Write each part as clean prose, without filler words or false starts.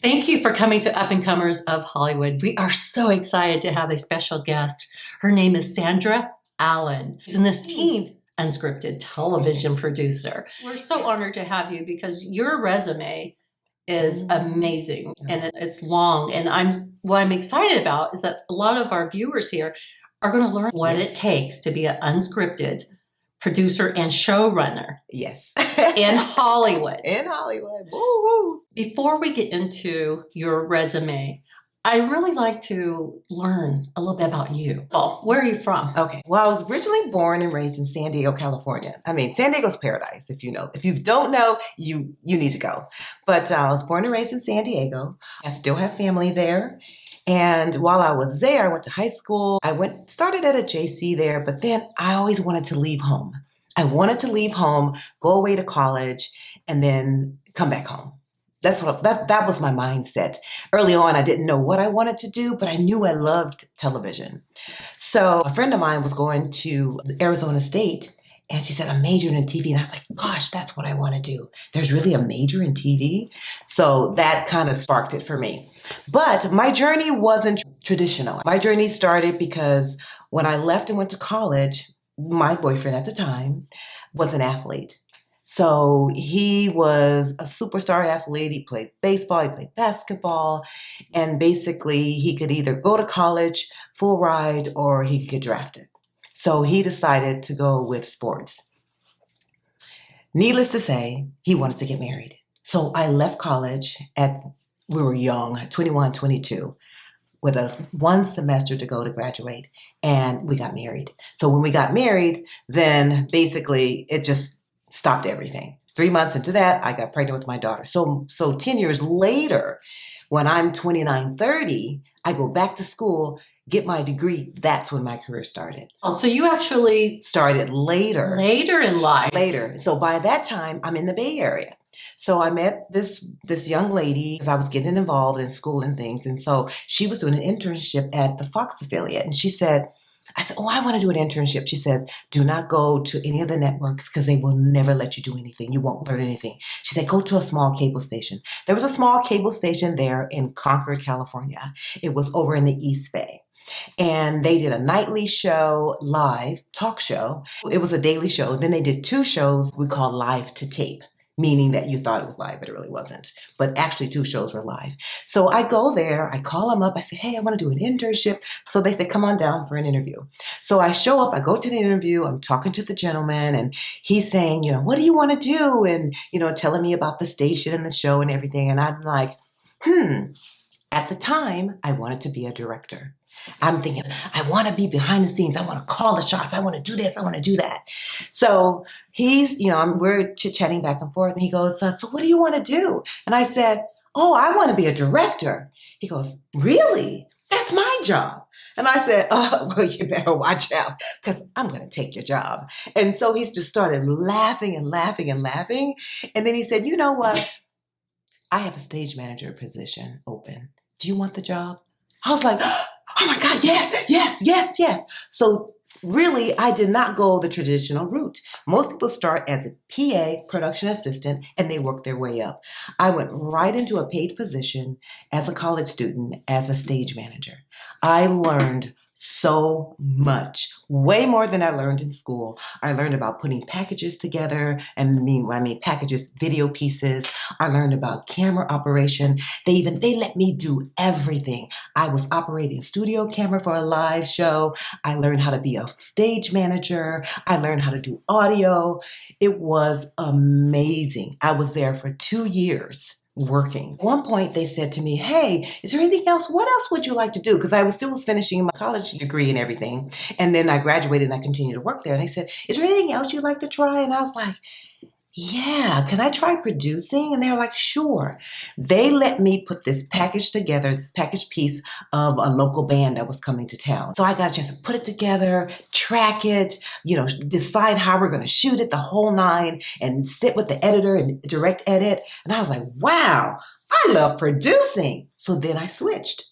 Thank you for coming to Up and Comers of Hollywood. We are so excited to have a special guest. Her name is Sandra Allen. She's an esteemed unscripted television producer. We're so honored to have you because your resume is amazing and it's long. And what I'm excited about is that a lot of our viewers here are going to learn what it takes to be an unscripted producer and showrunner. Yes. In Hollywood. In Hollywood. Woo-hoo. Before we get into your resume, I really like to learn a little bit about you. Well, where are you from? Okay. Well, I was originally born and raised in San Diego, California. I mean, San Diego's paradise, if you know. If you don't know, you need to go. But I was born and raised in San Diego. I still have family there. And while I was there, I went to high school. Started at a JC there, but then I always wanted to leave home. I wanted to leave home, go away to college, and then come back home. That was my mindset. Early on, I didn't know what I wanted to do, but I knew I loved television. So a friend of mine was going to Arizona State, and she said, I'm majoring in TV. And I was like, gosh, that's what I want to do. There's really a major in TV. So that kind of sparked it for me. But my journey wasn't traditional. My journey started because when I left and went to college, my boyfriend at the time was an athlete. So he was a superstar athlete. He played baseball, he played basketball, and basically he could either go to college full ride or he could get drafted. So he decided to go with sports. Needless to say, he wanted to get married. So I left college we were young, 21, 22, with one semester to go to graduate, and we got married. So when we got married, then basically it just stopped everything. 3 months into that, I got pregnant with my daughter. So 10 years later, when I'm 29, 30, I go back to school, get my degree. That's when my career started. Oh, so you actually started later. Later in life. Later. So by that time, I'm in the Bay Area. So I met this young lady because I was getting involved in school and things. And so she was doing an internship at the Fox affiliate. And I said, oh, I want to do an internship. She says, do not go to any of the networks because they will never let you do anything. You won't learn anything. She said, go to a small cable station. There was a small cable station there in Concord, California. It was over in the East Bay. And they did a nightly show, live talk show. It was a daily show. Then they did 2 shows we call live to tape, meaning that you thought it was live, but it really wasn't. But actually 2 shows were live. So I go there, I call them up, I say, hey, I want to do an internship. So they say, come on down for an interview. So I show up, I go to the interview, I'm talking to the gentleman, and he's saying, what do you want to do? And, telling me about the station and the show and everything. And I'm like, At the time, I wanted to be a director. I'm thinking, I want to be behind the scenes. I want to call the shots. I want to do this. I want to do that. So we're chit-chatting back and forth. And he goes, so what do you want to do? And I said, oh, I want to be a director. He goes, really? That's my job. And I said, oh, well, you better watch out because I'm going to take your job. And so he's just started laughing and laughing and laughing. And then he said, you know what? I have a stage manager position open. Do you want the job? I was like, oh my God, yes, yes, yes, yes. So really, I did not go the traditional route. Most people start as a PA, production assistant, and they work their way up. I went right into a paid position as a college student, as a stage manager. I learned so much, way more than I learned in school. I learned about putting packages together, and when I mean packages, video pieces. I learned about camera operation. They let me do everything. I was operating a studio camera for a live show. I learned how to be a stage manager. I learned how to do audio. It was amazing. I was there for 2 years. Working. At one point, they said to me, hey, is there anything else? What else would you like to do? Because I was still finishing my college degree and everything. And then I graduated and I continued to work there. And they said, is there anything else you'd like to try? And I was like, yeah, can I try producing? And they were like, sure. They let me put this package together, this package piece of a local band that was coming to town. So I got a chance to put it together, track it, decide how we're going to shoot it, the whole 9, and sit with the editor and direct edit. And I was like, wow, I love producing. So then I switched.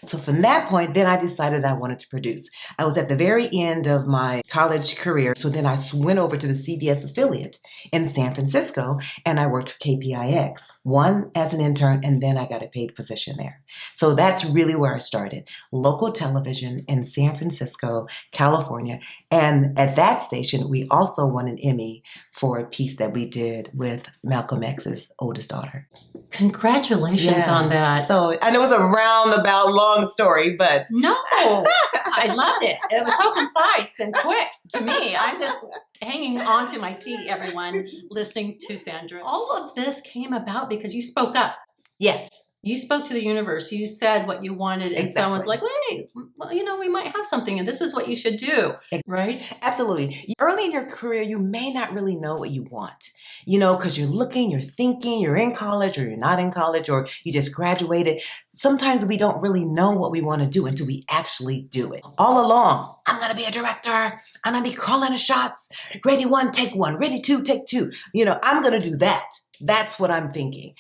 So from that point, then I decided I wanted to produce. I was at the very end of my college career. So then I went over to the CBS affiliate in San Francisco and I worked for KPIX, one as an intern, and then I got a paid position there. So that's really where I started. Local television in San Francisco, California. And at that station, we also won an Emmy for a piece that we did with Malcolm X's oldest daughter. Congratulations on that. So I know it's a roundabout long story, but no, I loved it. It was so concise and quick to me. I'm just hanging on to my seat, everyone, listening to Sandra. All of this came about because you spoke up. Yes. You spoke to the universe. You said what you wanted, and someone's like, "Wait, well, we might have something, and this is what you should do." Right? Absolutely. Early in your career, you may not really know what you want, because you're looking, you're thinking, you're in college, or you're not in college, or you just graduated. Sometimes we don't really know what we want to do until we actually do it. All along, I'm going to be a director. I'm going to be calling the shots. Ready one, take one. Ready two, take two. I'm going to do that. That's what I'm thinking.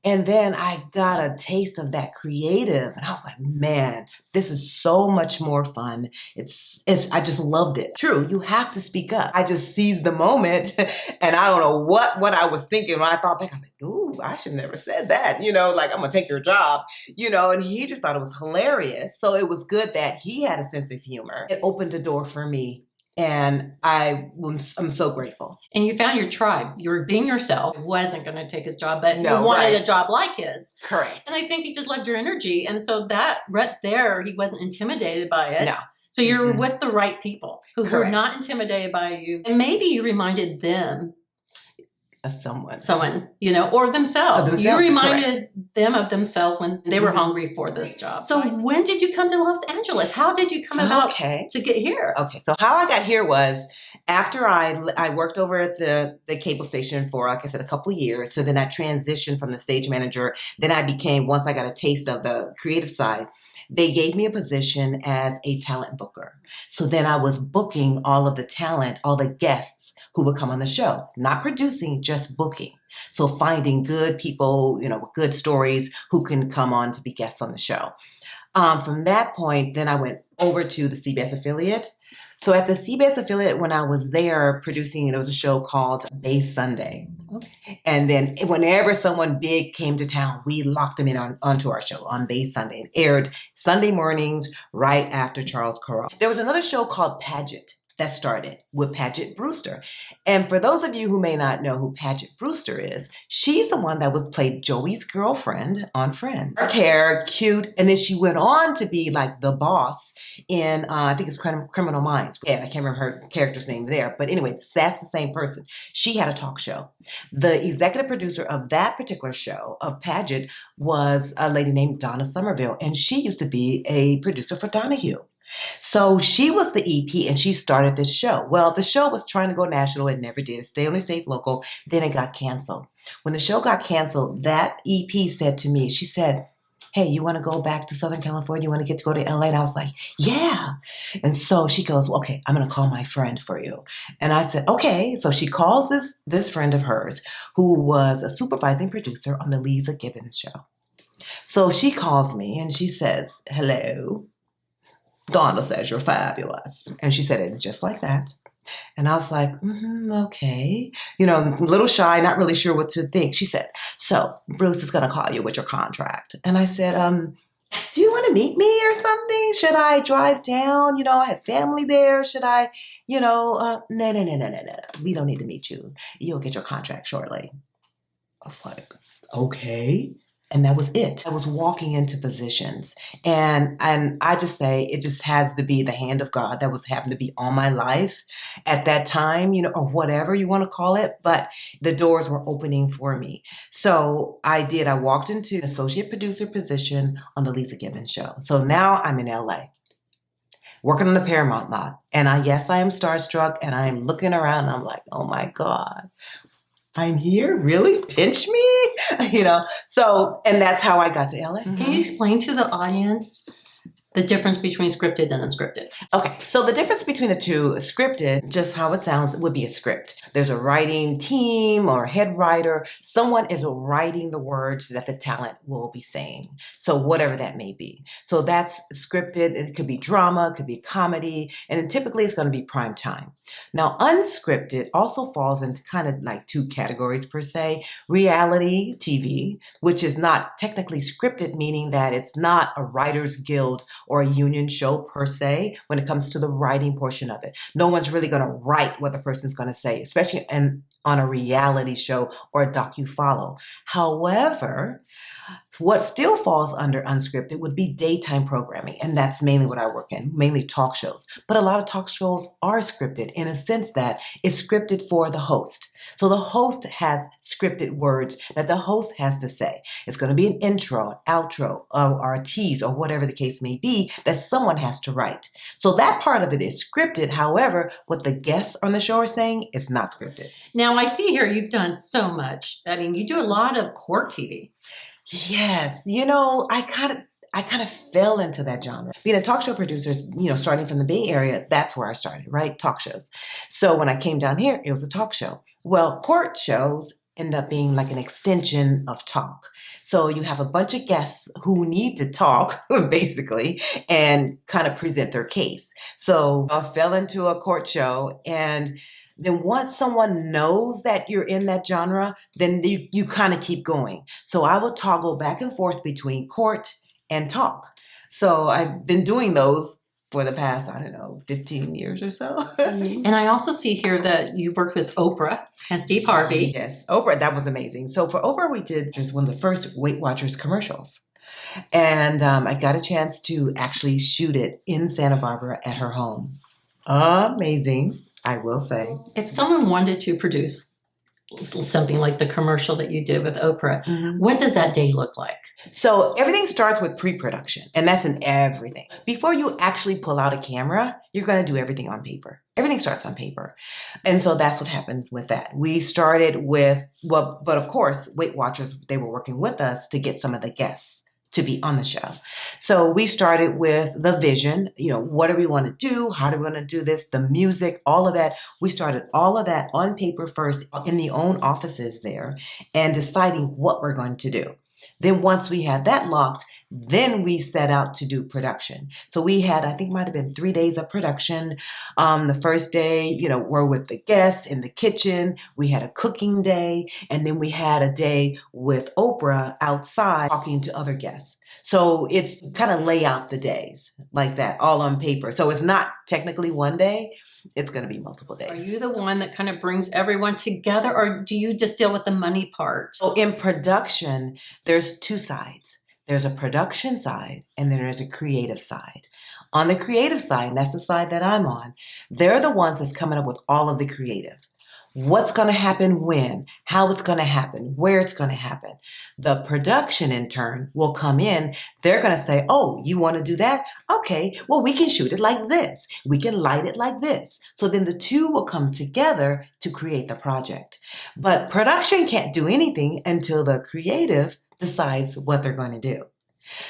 And then I got a taste of that creative and I was like, man, this is so much more fun. I just loved it. True, you have to speak up. I just seized the moment and I don't know what I was thinking when I thought back. I was like, ooh, I should never said that. Like, I'm going to take your job, and he just thought it was hilarious. So it was good that he had a sense of humor. It opened a door for me. And I'm so grateful. And you found your tribe. You were being yourself. It wasn't going to take his job, but you wanted a job like his. Correct. And I think he just loved your energy. And so that right there, he wasn't intimidated by it. No. So you're with the right people who were not intimidated by you. And maybe you reminded them of someone, or themselves. You reminded them of themselves when they were Mm-hmm. hungry for this job. So when did you come to Los Angeles? How did you come about to get here? Okay, so how I got here was after I worked over at the cable station for, like I said, a couple years. So then I transitioned from the stage manager. Then once I got a taste of the creative side, they gave me a position as a talent booker. So then I was booking all of the talent, all the guests who would come on the show, not producing, just booking. So finding good people, with good stories who can come on to be guests on the show. From that point, then I went over to the CBS affiliate. So at the CBS affiliate, when I was there producing, there was a show called Bay Sunday. Okay. And then whenever someone big came to town, we locked them in onto our show on Bay Sunday. It aired Sunday mornings right after Charles Corral. There was another show called Pageant that started with Paget Brewster. And for those of you who may not know who Paget Brewster is, she's the one that played Joey's girlfriend on Friends. Dark hair, cute, and then she went on to be like the boss in, I think it's Criminal Minds. Yeah, I can't remember her character's name there. But anyway, that's the same person. She had a talk show. The executive producer of that particular show, of Paget, was a lady named Donna Somerville. And she used to be a producer for Donahue. So she was the EP and she started this show. Well, the show was trying to go national. It never did. It only stayed local. Then it got canceled. When the show got canceled, that EP said to me, she said, hey, you want to go back to Southern California? You want to get to go to LA? And I was like, yeah. And so she goes, well, okay, I'm going to call my friend for you. And I said, okay. So she calls this friend of hers who was a supervising producer on the Lisa Gibbons show. So she calls me and she says, hello. Donna says you're fabulous. And she said, it's just like that. And I was like, okay. A little shy, not really sure what to think. She said, so Bruce is going to call you with your contract. And I said, do you want to meet me or something? Should I drive down? I have family there. Should I, no. We don't need to meet you. You'll get your contract shortly. I was like, okay. And that was it. I was walking into positions. And I just say it just has to be the hand of God that happened to be on my life at that time, or whatever you want to call it. But the doors were opening for me. So I did. I walked into an associate producer position on the Lisa Gibbons show. So now I'm in LA, working on the Paramount lot. And yes, I am starstruck and I'm looking around and I'm like, oh my God. I'm here? Really? Pinch me? So, and that's how I got to LA. Can you explain to the audience The difference between scripted and unscripted. Okay, so the difference between the two, scripted, just how it sounds, would be a script. There's a writing team or head writer. Someone is writing the words that the talent will be saying. So whatever that may be. So that's scripted. It could be drama, it could be comedy, and then typically it's going to be prime time. Now, unscripted also falls into kind of like two categories per se. Reality TV, which is not technically scripted, meaning that it's not a writer's guild or a union show per se when it comes to the writing portion of it. No one's really going to write what the person's going to say, especially on a reality show or a docu-follow. However, what still falls under unscripted would be daytime programming, and that's mainly what I work in, mainly talk shows. But a lot of talk shows are scripted in a sense that it's scripted for the host. So the host has scripted words that the host has to say. It's going to be an intro, an outro, or a tease, or whatever the case may be that someone has to write. So that part of it is scripted. However, what the guests on the show are saying is not scripted. Now, I see here you've done so much. I mean, you do a lot of court TV. Yes, I kind of fell into that genre. Being a talk show producer, starting from the Bay Area, that's where I started, right? Talk shows. So when I came down here, it was a talk show. Well, court shows end up being like an extension of talk. So you have a bunch of guests who need to talk, basically, and kind of present their case. So I fell into a court show, and then once someone knows that you're in that genre, then you kind of keep going. So I will toggle back and forth between court and talk. So I've been doing those for the past, 15 years or so. And I also see here that you've worked with Oprah and Steve Harvey. Yes, Oprah, that was amazing. So for Oprah, we did just one of the first Weight Watchers commercials. And I got a chance to actually shoot it in Santa Barbara at her home. Amazing, I will say. If someone wanted to produce something like the commercial that you did with Oprah, what does that day look like? So everything starts with pre-production, and that's in everything. Before you actually pull out a camera, you're going to do everything on paper. Everything starts on paper. And so that's what happens with that. We started with, but of course, Weight Watchers, they were working with us to get some of the guests to be on the show. So we started with the vision, what do we want to do? How do we want to do this? The music, all of that. We started all of that on paper first in the own offices there and deciding what we're going to do. Then once we had that locked, then we set out to do production. So we had, I think might have been 3 days of production. The first day, we're with the guests in the kitchen. We had a cooking day. And then we had a day with Oprah outside talking to other guests. So it's kind of lay out the days like that, all on paper. So it's not technically one day. It's going to be multiple days. Are you the one that kind of brings everyone together, or do you just deal with the money part? So in production, there's two sides. There's a production side, and then there's a creative side. On the creative side, and that's the side that I'm on, they're the ones that's coming up with all of the creative. What's going to happen when, how it's going to happen, where it's going to happen. The production, in turn, will come in. They're going to say, oh, you want to do that? Okay, well, we can shoot it like this. We can light it like this. So then the two will come together to create the project. But production can't do anything until the creative decides what they're going to do.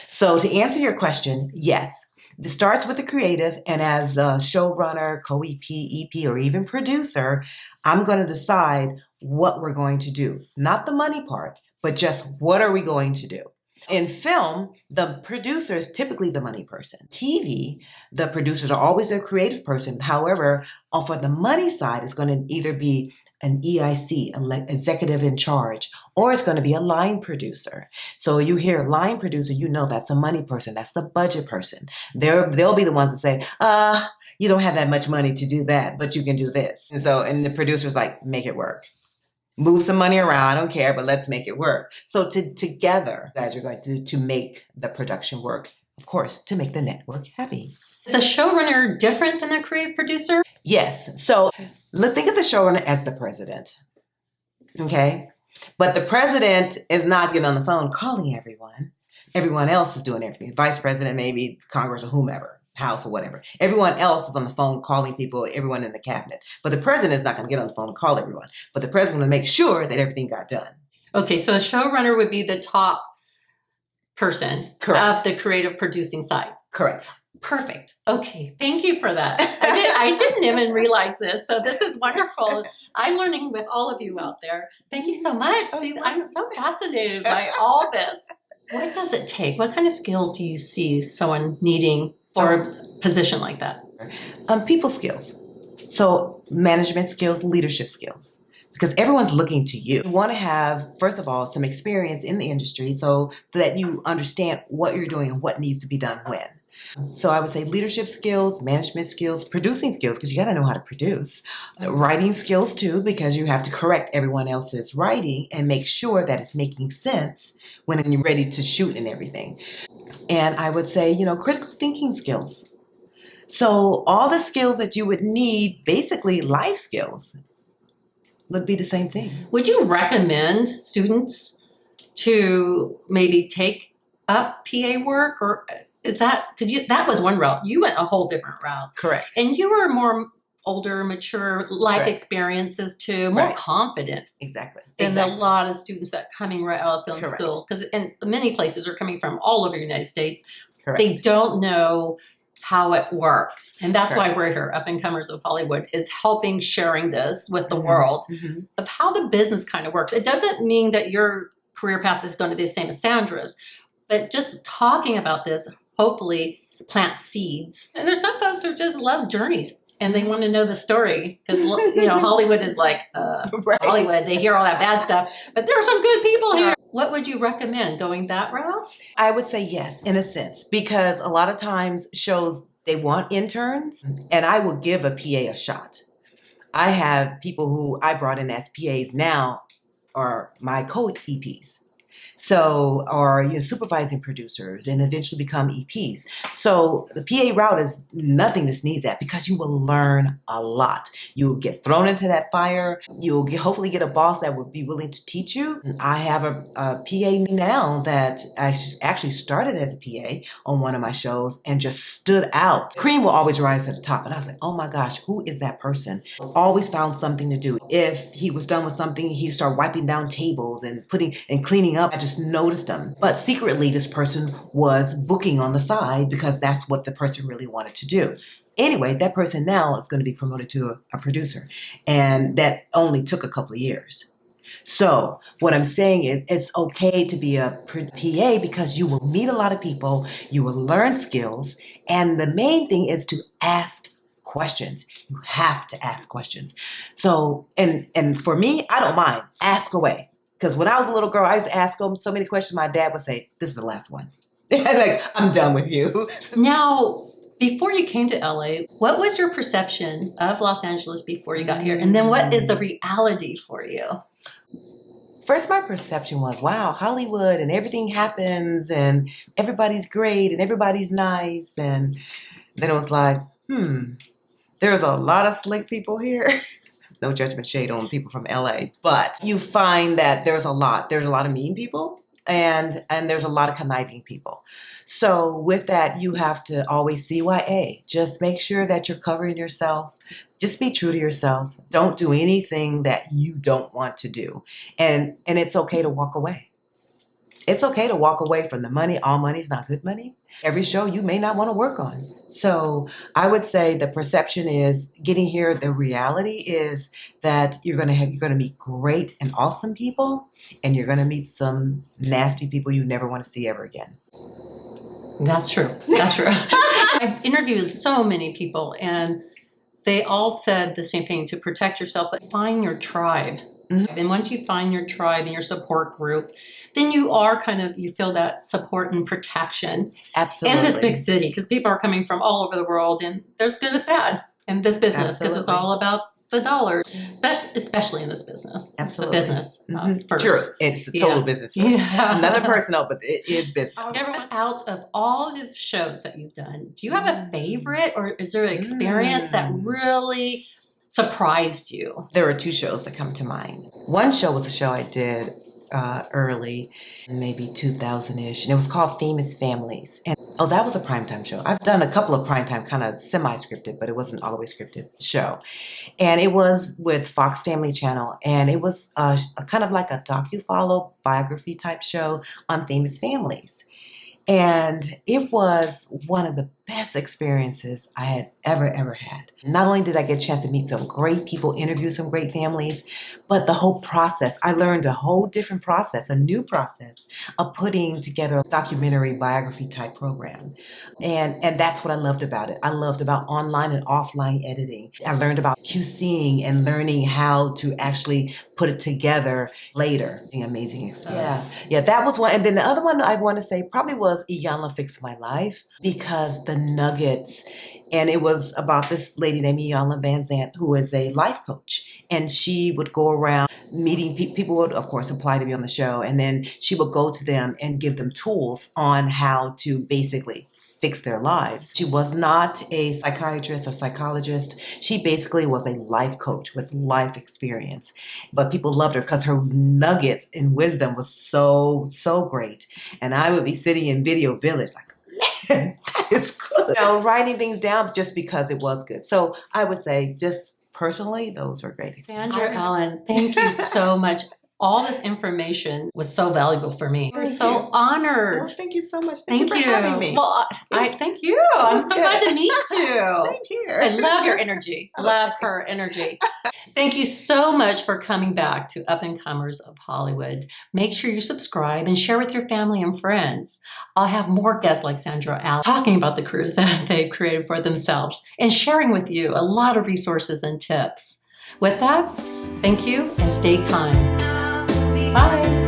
So to answer your question, yes. It starts with the creative, and as a showrunner, co-EP, EP, or even producer, I'm going to decide what we're going to do. Not the money part, but just what are we going to do? In film, the producer is typically the money person. TV, the producers are always a creative person. However, for the money side, it's going to either be an EIC, an executive in charge, or it's going to be a line producer. So you hear line producer, that's a money person. That's the budget person. They'll be the ones that say, you don't have that much money to do that, but you can do this. And the producer's like, make it work. Move some money around, I don't care, but let's make it work. So together, guys are going to make the production work, of course, to make the network happy. Is a showrunner different than a creative producer? Yes. So think of the showrunner as the president. Okay? But the president is not getting on the phone calling everyone. Everyone else is doing everything. Vice president, maybe Congress or whomever, House or whatever. Everyone else is on the phone calling people, everyone in the cabinet. But the president is not going to get on the phone and call everyone. But the president will make sure that everything got done. Okay, so a showrunner would be the top person Correct. of the creative producing side. Correct. Perfect. Okay. Thank you for that. I didn't even realize this. So this is wonderful. I'm learning with all of you out there. Thank you so much. See, I'm so fascinated by all this. What does it take? What kind of skills do you see someone needing for a position like that? People skills. So management skills, leadership skills. Because everyone's looking to you. You want to have, first of all, some experience in the industry so that you understand what you're doing and what needs to be done when. So I would say leadership skills, management skills, producing skills, because you got to know how to produce. Writing skills too, because you have to correct everyone else's writing and make sure that it's making sense when you're ready to shoot and everything. And I would say, critical thinking skills. So all the skills that you would need, basically life skills, would be the same thing. Would you recommend students to maybe take up PA work, or is that, that was one route. You went a whole different route. Correct. And you were more older, mature, life Correct. Experiences too, more Right. confident Exactly. than a lot of students that coming right out of film Correct. school. Because in many places are coming from all over the United States. Correct. They don't know how it works. And that's Correct. why we're here, Up and Comers of Hollywood, is helping sharing this with the Mhm. world Mm-hmm. of how the business kind of works. It doesn't mean that your career path is going to be the same as Sandra's, but just talking about this hopefully plant seeds. And there's some folks who just love journeys and they want to know the story because Hollywood is like Right. Hollywood. They hear all that bad stuff, but there are some good people here. What would you recommend, going that route? I would say yes, in a sense, because a lot of times shows, they want interns, and I will give a PA a shot. I have people who I brought in as PAs now are my co-EPs. So, or supervising producers and eventually become EPs. So the PA route is nothing that needs that because you will learn a lot. You will get thrown into that fire. You'll hopefully get a boss that would be willing to teach you. I have a PA now that actually started as a PA on one of my shows and just stood out. Cream will always rise to the top. And I was like, oh my gosh, who is that person? Always found something to do. If he was done with something, he'd start wiping down tables and putting and cleaning up. I just noticed him. But secretly, this person was booking on the side because that's what the person really wanted to do. Anyway, that person now is going to be promoted to a producer. And that only took a couple of years. So what I'm saying is it's okay to be a PA because you will meet a lot of people, you will learn skills, and the main thing is to ask questions. You have to ask questions. So, and for me, I don't mind. Ask away. Because when I was a little girl, I used to ask them so many questions. My dad would say, this is the last one. Like, I'm done with you. Now, before you came to LA, what was your perception of Los Angeles before you got here? And then what is the reality for you? First, my perception was, wow, Hollywood and everything happens and everybody's great and everybody's nice. And then it was like, there's a lot of slick people here. No judgment shade on people from LA, but you find that there's a lot of mean people and there's a lot of conniving people. So with that, you have to always CYA. Just make sure that you're covering yourself. Just be true to yourself. Don't do anything that you don't want to do. And it's okay to walk away. It's okay to walk away from the money. All money is not good money. Every show you may not want to work on. So I would say the perception is getting here. The reality is that you're going to meet great and awesome people, and you're going to meet some nasty people you never want to see ever again. That's true. That's true. I've interviewed so many people, and they all said the same thing: to protect yourself, but find your tribe. Mm-hmm. And once you find your tribe and your support group, then you feel that support and protection. Absolutely. In this big city, because people are coming from all over the world, and there's good and bad in this business because it's all about the dollars, especially in this business. Absolutely. It's a business first. Sure, it's a total business first. Yeah. Another personal, but it is business. Everyone, out of all the shows that you've done, do you have a favorite, or is there an experience that really surprised you? There are two shows that come to mind. One show was a show I did early, maybe 2000-ish, and it was called Famous Families. And that was a primetime show. I've done a couple of primetime kind of semi-scripted, but it wasn't all the way scripted show. And it was with Fox Family Channel, and it was a kind of like a docu-follow biography type show on famous families. And it was one of the best experiences I had ever had. Not only did I get a chance to meet some great people, interview some great families, but the whole process. I learned a whole different process, a new process of putting together a documentary biography type program. And that's what I loved about it. I loved about online and offline editing. I learned about QCing and learning how to actually put it together later. An amazing experience. Yeah, that was one. And then the other one I want to say probably was Iyanla Fix My Life, because the nuggets, and it was about this lady named Iyanla Van Zant, who is a life coach. And she would go around meeting people would, of course, apply to be on the show. And then she would go to them and give them tools on how to basically fix their lives. She was not a psychiatrist or psychologist. She basically was a life coach with life experience. But people loved her because her nuggets and wisdom was so great. And I would be sitting in Video Village like, man, that is good. You know, writing things down just because it was good. So I would say just personally, those were great experiences. Sandra Allen, thank you so much. All this information was so valuable for me. We're Thank so you. honored. Well, thank you so much. Thank you you. for having me. Well, I thank you. I'm so glad to meet you. Same here. I love your energy. Love her energy. Thank you so much for coming back to Up and Comers of Hollywood. Make sure you subscribe and share with your family and friends. I'll have more guests like Sandra Allen talking about the careers that they've created for themselves and sharing with you a lot of resources and tips. With that, thank you and stay kind. Bye.